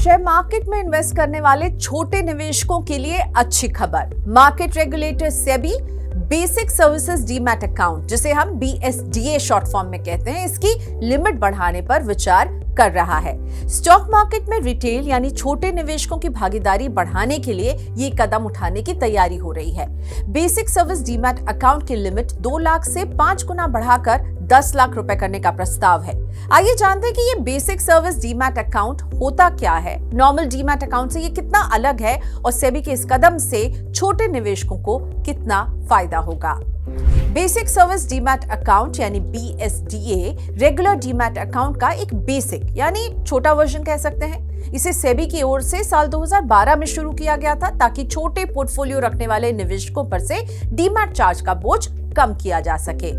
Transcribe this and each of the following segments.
Share market में invest करने वाले छोटे निवेशकों के लिए अच्छी खबर। Market regulator SEBI basic services demat account, जिसे हम BSDA शॉर्ट फॉर्म में कहते हैं, इसकी लिमिट बढ़ाने पर विचार कर रहा है। स्टॉक मार्केट में रिटेल यानी छोटे निवेशकों की भागीदारी बढ़ाने के लिए ये कदम उठाने की तैयारी हो रही है। बेसिक सर्विस डीमैट अकाउंट की लिमिट 2 लाख से 5 गुना बढ़ाकर 10 लाख रुपए करने का प्रस्ताव है। आइए जानते हैं कि ये बेसिक सर्विस डीमैट अकाउंट होता क्या है, नॉर्मल डीमैट अकाउंट से ये कितना अलग है और सेबी के इस कदम से छोटे निवेशकों को कितना फायदा होगा। बेसिक सर्विस डीमैट अकाउंट यानी BSDA रेगुलर डीमैट अकाउंट का एक बेसिक यानी छोटा वर्जन कह सकते हैं। इसे सेबी की ओर से साल 2012 में शुरू किया गया था ताकि छोटे पोर्टफोलियो रखने वाले निवेशकों पर से डीमैट चार्ज का बोझ कम किया जा सके।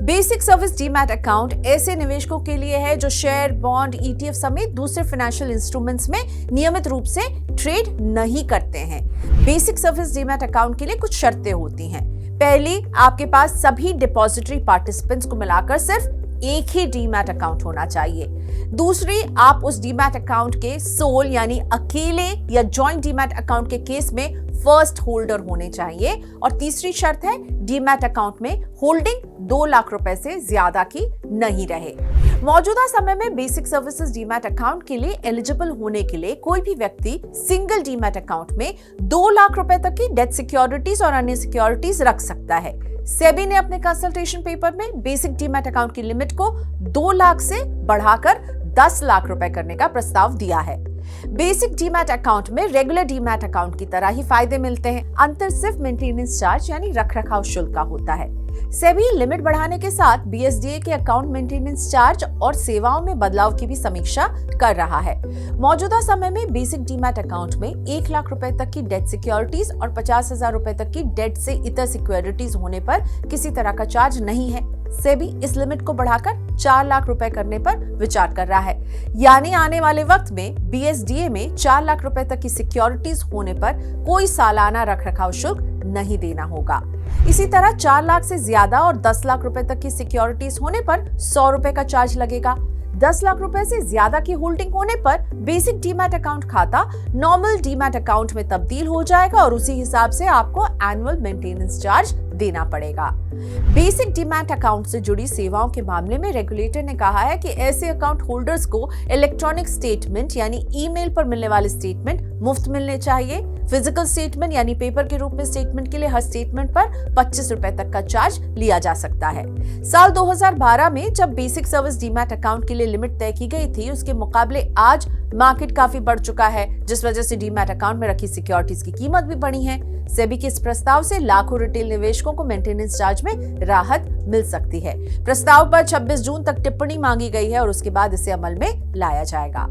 बेसिक सर्विस डीमैट अकाउंट ऐसे निवेशकों के लिए है जो शेयर, बॉन्ड, ETF समेत दूसरे फाइनेंशियल इंस्ट्रूमेंट्स में नियमित रूप से ट्रेड नहीं करते हैं। बेसिक सर्विस डीमैट अकाउंट के लिए कुछ शर्तें होती हैं। पहली, आपके पास सभी डिपॉजिटरी पार्टिसिपेंट्स को मिलाकर सिर्फ एक ही डीमैट अकाउंट होना चाहिए। दूसरी, आप उस डीमैट अकाउंट के सोल यानी अकेले या जॉइंट डीमैट अकाउंट के केस में फर्स्ट होल्डर होने चाहिए। और तीसरी शर्त है, डीमैट अकाउंट में होल्डिंग 2 लाख रुपए से ज्यादा की नहीं रहे। मौजूदा समय में बेसिक सर्विसेज डीमैट अकाउंट के लिए एलिजिबल होने के लिए कोई भी व्यक्ति सिंगल डीमैट अकाउंट में 2 लाख रुपए तक की डेट सिक्योरिटीज और अन्य सिक्योरिटीज रख सकता है। सेबी ने अपने कंसल्टेशन पेपर में बेसिक डीमैट अकाउंट की लिमिट को 2 लाख से बढ़ाकर 10 लाख रुपए करने का प्रस्ताव दिया है। बेसिक डीमैट अकाउंट में रेगुलर डीमैट अकाउंट की तरह ही फायदे मिलते हैं। अंतर सिर्फ मेंटेनेंस चार्ज यानी रखरखाव शुल्क का होता है। सेबी लिमिट बढ़ाने के साथ BSDA के अकाउंट मेंटेनेंस चार्ज और सेवाओं में बदलाव की भी समीक्षा कर रहा है। मौजूदा समय में बेसिक डीमैट अकाउंट में 1 लाख रुपए तक की डेट सिक्योरिटीज और 50,000 रुपए तक की डेट से इतर सिक्योरिटीज होने पर किसी तरह का चार्ज नहीं है। सेबी इस लिमिट को बढ़ाकर 4 लाख रुपए करने पर विचार कर रहा है, यानी आने वाले वक्त में BSDA में 4 लाख रुपए तक की सिक्योरिटीज होने पर कोई सालाना रखरखाव शुल्क नहीं देना होगा। इसी तरह 4 लाख से ज्यादा और 10 लाख रुपए तक की सिक्योरिटीज होने पर 100 रुपए का चार्ज लगेगा। 10 लाख रुपए से ज्यादा की होल्डिंग होने पर बेसिक डीमैट अकाउंट खाता नॉर्मल डीमैट अकाउंट में तब्दील हो जाएगा और उसी हिसाब से आपको एनुअल मेंटेनेंस चार्ज देना पड़ेगा। बेसिक डीमैट अकाउंट से जुड़ी सेवाओं के मामले में रेगुलेटर ने कहा है कि ऐसे अकाउंट होल्डर्स को इलेक्ट्रॉनिक स्टेटमेंट यानी ईमेल पर मिलने वाले स्टेटमेंट मुफ्त मिलने चाहिए। फिजिकल स्टेटमेंट यानी पेपर के रूप में स्टेटमेंट के लिए हर स्टेटमेंट पर 25 रुपए तक का चार्ज लिया जा सकता है। साल 2012 में जब बेसिक सर्विस डीमैट अकाउंट के लिए लिमिट तय की गई थी, उसके मुकाबले आज मार्केट काफी बढ़ चुका है, जिस वजह से डीमैट अकाउंट में रखी सिक्योरिटीज की कीमत भी बढ़ी है। सेबी के इस प्रस्ताव से लाखों रिटेल निवेशकों को मेंटेनेंस चार्ज में राहत मिल सकती है। प्रस्ताव पर 26 जून तक टिप्पणी मांगी गई है और उसके बाद इसे अमल में लाया जाएगा।